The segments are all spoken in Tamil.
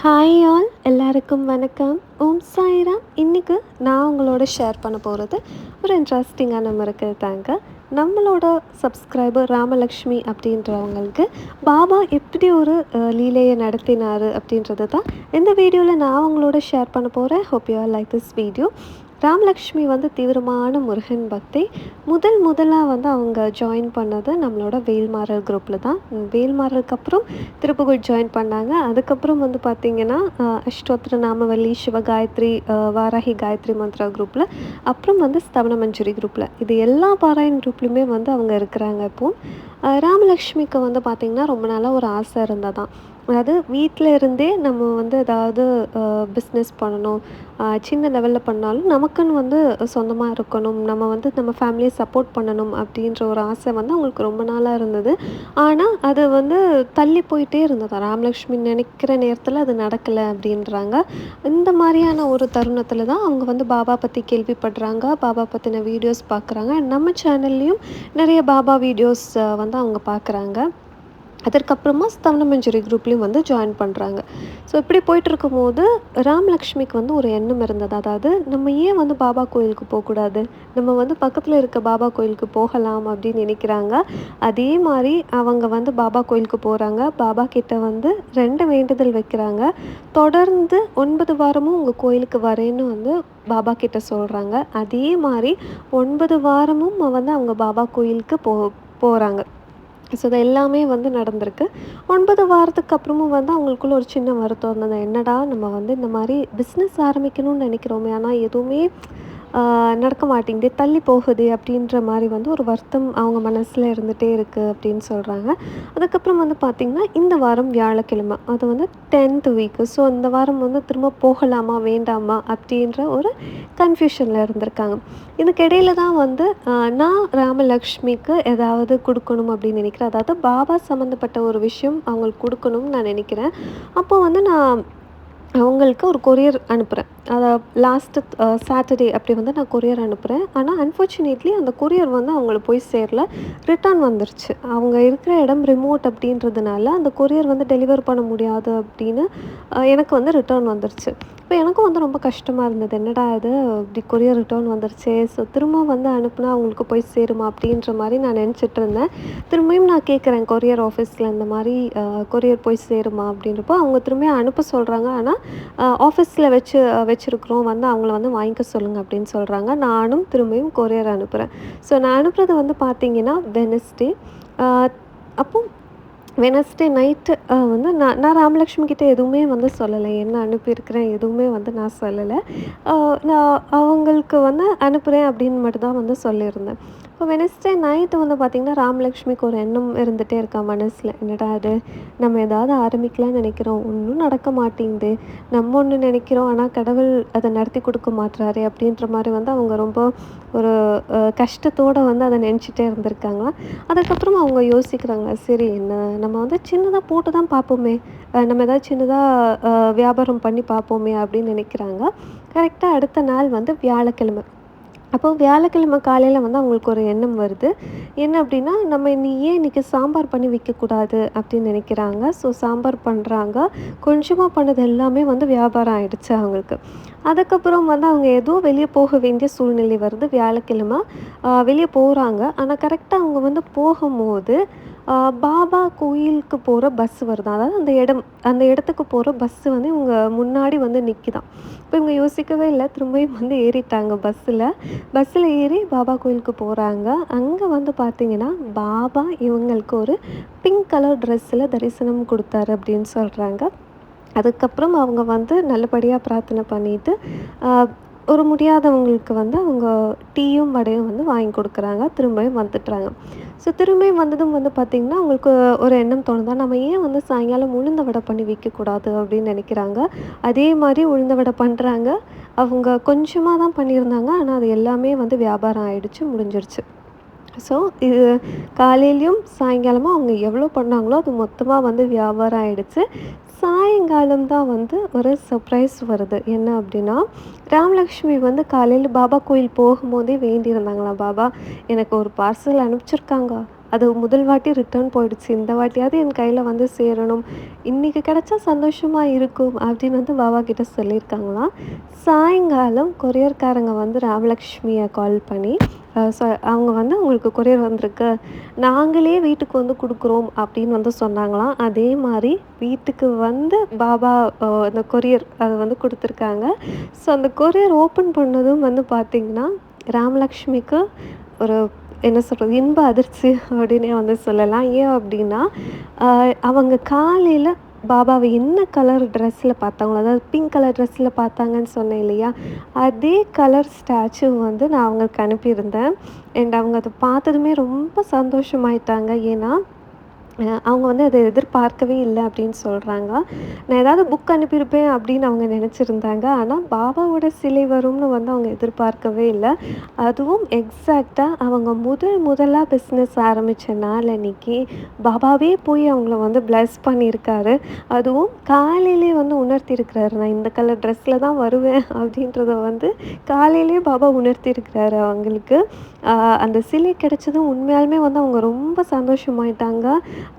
ஹாய் ஆல் எல்லாருக்கும் வணக்கம். ஓம் சாய்ராம். இன்றைக்கி நான் உங்களோட ஷேர் பண்ண போகிறது ஒரு இன்ட்ரெஸ்டிங்கான முறைக்கு தாங்க. நம்மளோட சப்ஸ்கிரைபர் ராமலக்ஷ்மி அப்படின்றவங்களுக்கு பாபா எப்படி ஒரு லீலையை நடத்தினார் அப்படின்றது தான் இந்த வீடியோவில் நான் அவங்களோட ஷேர் பண்ண போகிறேன். Hope you all like this video. Ramalakshmi வந்து தீவிரமான முருகன் பக்தி. முதலாக வந்து அவங்க ஜாயின் பண்ணது நம்மளோட வேல்மாறல் குரூப்பில் தான். வேல்மாறலுக்கு அப்புறம் திருப்புகழ் ஜாயின் பண்ணாங்க. அதுக்கப்புறம் வந்து பார்த்திங்கன்னா அஷ்டோத்திர நாமவல்லி, சிவகாயத்ரி, வாராகி காயத்ரி மந்த்ரா குரூப்பில், அப்புறம் வந்து ஸ்தவன மஞ்சுரி குரூப்பில், இது எல்லா பாராயண் குரூப்லேயுமே வந்து அவங்க இருக்கிறாங்க. இப்போது ராமலக்ஷ்மிக்கு வந்து பார்த்திங்கன்னா ரொம்ப நாளாக ஒரு ஆசை இருந்ததான். அதாவது வீட்டில் இருந்தே நம்ம வந்து ஏதாவது பிஸ்னஸ் பண்ணணும், சின்ன லெவலில் பண்ணாலும் நமக்குன்னு வந்து சொந்தமாக இருக்கணும், நம்ம வந்து நம்ம ஃபேமிலியை சப்போர்ட் பண்ணணும் அப்படின்ற ஒரு ஆசை வந்து அவங்களுக்கு ரொம்ப நாளாக இருந்தது. ஆனால் அது வந்து தள்ளி போயிட்டே இருந்தது. ராமலக்ஷ்மி நினைக்கிற நேரத்தில் அது நடக்கலை அப்படின்றாங்க. இந்த மாதிரியான ஒரு தருணத்தில் தான் அவங்க வந்து பாபா பற்றி கேள்விப்படுறாங்க, பாபா பற்றின வீடியோஸ் பார்க்குறாங்க. நம்ம சேனல்லையும் நிறைய பாபா வீடியோஸ் வந்து அவங்க பார்க்குறாங்க. அதற்கப்புறமா ஸ்தவன மஞ்சுரி குரூப்லேயும் வந்து ஜாயின் பண்ணுறாங்க. ஸோ இப்படி போயிட்டுருக்கும்போது ராமலக்ஷ்மிக்கு வந்து ஒரு எண்ணம் இருந்தது. அதாவது நம்ம ஏன் வந்து பாபா கோயிலுக்கு போகக்கூடாது, நம்ம வந்து பக்கத்தில் இருக்க பாபா கோயிலுக்கு போகலாம் அப்படின்னு நினைக்கிறாங்க. அதே மாதிரி அவங்க வந்து பாபா கோயிலுக்கு போகிறாங்க. பாபா கிட்ட வந்து 2 வேண்டுதல் வைக்கிறாங்க. தொடர்ந்து 9 வாரமும் உங்கள் கோயிலுக்கு வரேன்னு வந்து பாபா கிட்ட சொல்கிறாங்க. அதே மாதிரி 9 வாரமும் வந்து அவங்க பாபா கோயிலுக்கு போகிறாங்க. ஸோ இது எல்லாமே வந்து நடந்திருக்கு. 9 வாரத்துக்கு அப்புறமும் வந்து அவங்களுக்குள்ள ஒரு சின்ன வருத்தம் இருந்தது. என்னடா நம்ம வந்து இந்த மாதிரி பிஸ்னஸ் ஆரம்பிக்கணும்னு நினைக்கிறோமே, ஆனால் எதுவுமே நடக்க மாட்டேங்குது, தள்ளி போகுது அப்படின்ற மாதிரி வந்து ஒரு வருத்தம் அவங்க மனசில் இருந்துகிட்டே இருக்குது அப்படின்னு சொல்கிறாங்க. அதுக்கப்புறம் வந்து பார்த்திங்கன்னா இந்த வாரம் வியாழக்கிழமை, அது வந்து 10th வீக்கு. ஸோ இந்த வாரம் வந்து திரும்ப போகலாமா வேண்டாமா அப்படின்ற ஒரு கன்ஃபியூஷனில் இருந்திருக்காங்க. இதுக்கிடையில தான் வந்து நான் ராமலக்ஷ்மிக்கு ஏதாவது கொடுக்கணும் அப்படின்னு நினைக்கிறேன். அதாவது பாபா சம்மந்தப்பட்ட ஒரு விஷயம் அவங்களுக்கு கொடுக்கணும்னு நான் நினைக்கிறேன். அப்போ வந்து நான் அவங்களுக்கு ஒரு கொரியர் அனுப்புகிறேன். அதை லாஸ்ட்டு சாட்டர்டே அப்படி வந்து நான் கொரியர் அனுப்புகிறேன். ஆனால் அன்ஃபார்ச்சுனேட்லி அந்த கொரியர் வந்து அவங்களுக்கு போய் சேரல, ரிட்டர்ன் வந்துருச்சு. அவங்க இருக்கிற இடம் ரிமோட் அப்படின்றதுனால அந்த கொரியர் வந்து டெலிவர் பண்ண முடியாது அப்படின்னு எனக்கு வந்து ரிட்டர்ன் வந்துருச்சு. இப்போ எனக்கும் வந்து ரொம்ப கஷ்டமாக இருந்தது. என்னடா இது இப்படி கொரியர் ரிட்டர்ன் வந்துருச்சே, ஸோ திரும்ப வந்து அனுப்புனா அவங்களுக்கு போய் சேருமா அப்படின்ற மாதிரி நான் நினச்சிட்டு இருந்தேன். திரும்பியும் நான் கேட்குறேன் கொரியர் ஆஃபீஸில், இந்த மாதிரி கொரியர் போய் சேருமா அப்படின்றப்போ அவங்க திரும்பியும் அனுப்ப சொல்கிறாங்க. ஆனால் ஆஃபீஸில் வச்சுருக்குறோம், வந்து அவங்கள வந்து வாங்கிக்க சொல்லுங்கள் அப்படின்னு சொல்கிறாங்க. நானும் திரும்பியும் கொரியர் அனுப்புகிறேன். ஸோ நான் அனுப்புகிறது வந்து பார்த்திங்கன்னா வெட்னஸ்டே. அப்போ வெட்னஸ்டே நைட்டு வந்து நான் ராமலக்ஷ்மி கிட்ட எதுவுமே வந்து சொல்லலை, என்ன அனுப்பியிருக்கிறேன் எதுவுமே வந்து நான் சொல்லலை. நான் அவங்களுக்கு வந்து அனுப்புகிறேன் அப்படின்னு மட்டும் தான் வந்து சொல்லியிருந்தேன். இப்போ வெட்னஸ்டே நைட்டு வந்து பார்த்திங்கன்னா ராமலக்ஷ்மிக்கு ஒரு எண்ணம் இருந்துகிட்டே இருக்கா மனசில். என்னடா அது, நம்ம ஏதாவது ஆரம்பிக்கலாம்னு நினைக்கிறோம், ஒன்றும் நடக்க மாட்டேங்குது, நம்ம ஒன்று நினைக்கிறோம் ஆனால் கடவுள் அதை நடத்தி கொடுக்க மாட்டுறாரு அப்படின்ற மாதிரி வந்து அவங்க ரொம்ப ஒரு கஷ்டத்தோடு வந்து அதை நினச்சிட்டே இருந்திருக்காங்களாம். அதுக்கப்புறம் அவங்க யோசிக்கிறாங்க, சரி என்ன நம்ம வந்து சின்னதாக போட்டு தான் பார்ப்போமே, நம்ம ஏதாவது சின்னதாக வியாபாரம் பண்ணி பார்ப்போமே அப்படின்னு நினைக்கிறாங்க. கரெக்டாக அடுத்த நாள் வந்து வியாழக்கிழமை. அப்போது வியாழக்கிழமை காலையில் வந்து அவங்களுக்கு ஒரு எண்ணம் வருது. என்ன அப்படின்னா, நம்ம ஏன் இன்றைக்கி சாம்பார் பண்ணி விற்கக்கூடாது அப்படின்னு நினைக்கிறாங்க. ஸோ சாம்பார் பண்ணுறாங்க. கொஞ்சமாக பண்ணது எல்லாமே வந்து வியாபாரம் ஆகிடுச்சு அவங்களுக்கு. அதுக்கப்புறம் வந்து அவங்க ஏதோ வெளியே போக வேண்டிய சூழ்நிலை வருது. வியாழக்கிழமை வெளியே போகிறாங்க. ஆனால் கரெக்டாக அவங்க வந்து போகும்போது பாபா கோயிலுக்கு போகிற பஸ் வருதான். அதாவது அந்த இடத்துக்கு போகிற பஸ்ஸு வந்து இவங்க முன்னாடி வந்து நிற்கிதான். இப்போ இவங்க யோசிக்கவே இல்லை, திரும்பியும் வந்து ஏறிட்டாங்க பஸ்ஸில் ஏறி பாபா கோயிலுக்கு போகிறாங்க. அங்கே வந்து பார்த்திங்கன்னா பாபா இவங்களுக்கு ஒரு பிங்க் கலர் ட்ரெஸ்ஸில் தரிசனம் கொடுத்தாரு அப்படின்னு சொல்கிறாங்க. அதுக்கப்புறம் அவங்க வந்து நல்லபடியாக பிரார்த்தனை பண்ணிவிட்டு ஒரு முடியாதவங்களுக்கு வந்து அவங்க டீயும் வடையும் வந்து வாங்கி கொடுக்குறாங்க. திரும்பியும் வந்துட்டுறாங்க. ஸோ திரும்பியும் வந்ததும் வந்து பார்த்திங்கன்னா அவங்களுக்கு ஒரு எண்ணம் தோணுதா, நம்ம ஏன் வந்து சாயங்காலம் உளுந்த வடை பண்ணி விற்கக்கூடாது அப்படின்னு நினைக்கிறாங்க. அதே மாதிரி உளுந்த வடை பண்ணுறாங்க. அவங்க கொஞ்சமாக தான் பண்ணியிருந்தாங்க, ஆனால் அது எல்லாமே வந்து வியாபாரம் ஆகிடுச்சு, முடிஞ்சிருச்சு. ஸோ இது காலையிலையும் சாயங்காலமும் அவங்க எவ்வளோ பண்ணாங்களோ அது மொத்தமாக வந்து வியாபாரம் ஆகிடுச்சு. சாயங்காலம் தான் வந்து ஒரு சர்ப்ரைஸ் வருது. என்ன அப்படின்னா, ராமலக்ஷ்மி வந்து காலையில் பாபா கோயில் போகும்போதே வேண்டியிருந்தாங்களாம், பாபா எனக்கு ஒரு பார்சல் அனுப்பிச்சிருக்காங்க, அது முதல் வாட்டி ரிட்டர்ன் போயிடுச்சு. இந்த வாட்டியாவது என் கையில வந்து சேரணும். இன்னைக்கு கிடைச்சா சந்தோஷமா இருக்கும் அப்படின்னு வந்து பாபா கிட்ட சொல்லியிருக்காங்களாம். சாயங்காலம் கொரியர்காரங்க வந்து ராமலக்ஷ்மிய கால் பண்ணி அவங்க வந்து "உங்களுக்கு கொரியர் வந்திருக்கு. நாங்களே வீட்டுக்கு வந்து குடுக்குறோம்" அப்படின்னு வந்து சொன்னாங்களாம். அதே மாரி வீட்டுக்கு வந்து பாபா அந்த கொரியர் அத வந்து குடுத்துருக்காங்க. ஸோ அந்த கொரியர் ஓப்பன் பண்ணதும் வந்து பார்த்தீங்கன்னா, ராமலக்ஷ்மிக்கு ஒரு என்ன சொல்றது? இன்ப அதிர்ச்சி அப்படின்னே வந்து சொல்லலாம். ஏன் அப்படின்னா, அ அவங்க காலையில பாபாவ என்ன கலர் ட்ரெஸ்ல பார்த்தாங்களோ, அதாவது பிங்க் கலர் ட்ரெஸ்ல பார்த்தாங்கன்னு சொன்னேன் இல்லையா? அதே கலர் ஸ்டாச்சு வந்து நான் அவங்களுக்கு அனுப்பியிருந்தேன். அண்ட் அவங்க அத பார்த்ததுமே ரொம்ப சந்தோஷமாயிட்டாங்க. ஏன்னா அவங்க வந்து அத எதிர்பார்க்கவே இல்ல அப்படின்னு சொல்றாங்க. நான் ஏதாவது புக் அனுப்பியிருப்பேன் அப்படின்னு அவங்க நெனச்சிருந்தாங்க. ஆனா பாபாவோட சிலை வரும்னு வந்து அவங்க எதிர்பார்க்கவே இல்ல. அதுவும் எக்ஸாக்ட்டா அவங்க முதலா பிஸ்னஸ் ஆரம்பிச்ச நாள் அன்னைக்கு பாபாவே போய் அவங்கள வந்து பிளெஸ் பண்ணியிருக்காரு. அதுவும் காலையிலேயே வந்து உணர்த்தியிருக்கிறாரு. நான் இந்த கலர் ட்ரெஸ்ல தான் வருவேன் அப்படின்றத வந்து காலையிலேயே பாபா உணர்த்தியிருக்கிறாரு அவங்களுக்கு. அ அந்த சிலை கிடைச்சதும் உண்மையாலுமே வந்து அவங்க ரொம்ப சந்தோஷமாயிட்டாங்க.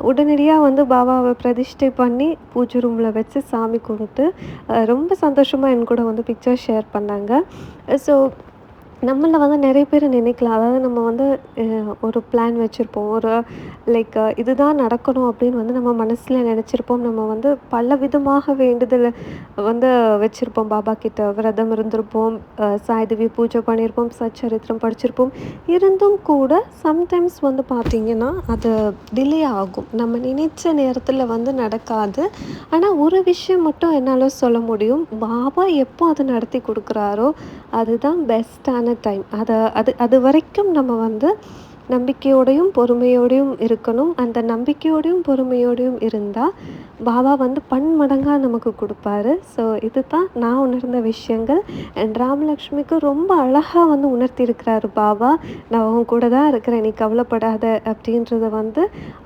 உடனடியா வந்து பாபாவ பிரதிஷ்டை பண்ணி பூஜை ரூம்ல வச்சு சாமி கும்பிட்டு, ரொம்ப சந்தோஷமா என் கூட வந்து பிக்சர் ஷேர் பண்ணாங்க. ஸோ நம்மள வந்து நெறைய பேர் நினைக்கலாம். அதாவது நம்ம வந்து ஒரு பிளான் வச்சிருப்போம். ஒரு லைக் இதுதான் நடக்கணும் அப்படின்னு வந்து நம்ம மனசுல நெனச்சிருப்போம். நம்ம வந்து பலவிதமாக வேண்டுதல் வந்து வச்சிருப்போம் பாபா கிட்ட. விரதம் இருந்திருப்போம், சாய்தேவி பூஜை பண்ணியிருப்போம், சச்சரித்திரம் படிச்சிருப்போம். இருந்தும் கூட சம்டைம்ஸ் வந்து பார்த்தீங்கன்னா, அது டிலே ஆகும். நம்ம நினைச்ச நேரத்தில வந்து நடக்காது. ஆனா ஒரு விஷயம் மட்டும் என்னால சொல்ல முடியும். பாபா எப்போ அத நடத்தி குடுக்குறாரோ, அதுதான் பெஸ்ட்டான டைம். அதுவரைக்கும் நம்ம வந்து நம்பிக்கையோடையும், பொறுமையோடையும் இருக்கணும். அந்த நம்பிக்கையோடையும், பொறுமையோடையும் இருந்தா, பாபா வந்து பன்மடங்கா நமக்கு குடுப்பாரு. ஸோ இதுதான் நான் உணர்ந்த விஷயங்கள். அண்ட் ராமலக்ஷ்மிக்கு ரொம்ப அழகா வந்து உணர்த்தியிருக்கிறாரு பாபா. "நான் உன் கூட தான் இருக்கிறேன். நீ கவலைப்படாத" அப்படின்றத வந்து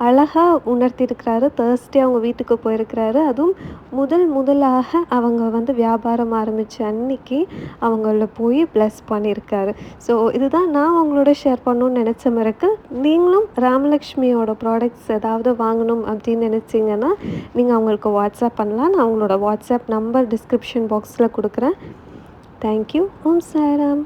அழகா உணர்த்தியிருக்கிறாரு. தேர்ஸ்டே அவங்க வீட்டுக்கு போயிருக்கிறாரு. அதுவும் முதலாக அவங்க வந்து வியாபாரம் ஆரம்பிச்ச அன்னைக்கு அவங்கள போய் பிளஸ் பண்ணியிருக்காரு. ஸோ இதுதான் நான் உங்களோட ஷேர் பண்ணணும்னு நெனச்ச மிராக்கிள். நீங்களும் ராமலக்ஷ்மியோட ப்ராடக்ட்ஸ் ஏதாவது வாங்கணும் அப்படின்னு நினச்சிங்கன்னா, நீங்க அவங்களுக்கு வாட்ஸ்அப் பண்ணலாம். நான் அவங்களோட வாட்ஸ்அப் நம்பர் டிஸ்கிரிப்ஷன் பாக்ஸில் குடுக்குறேன். Thank you. ஓம் சாய்ராம்.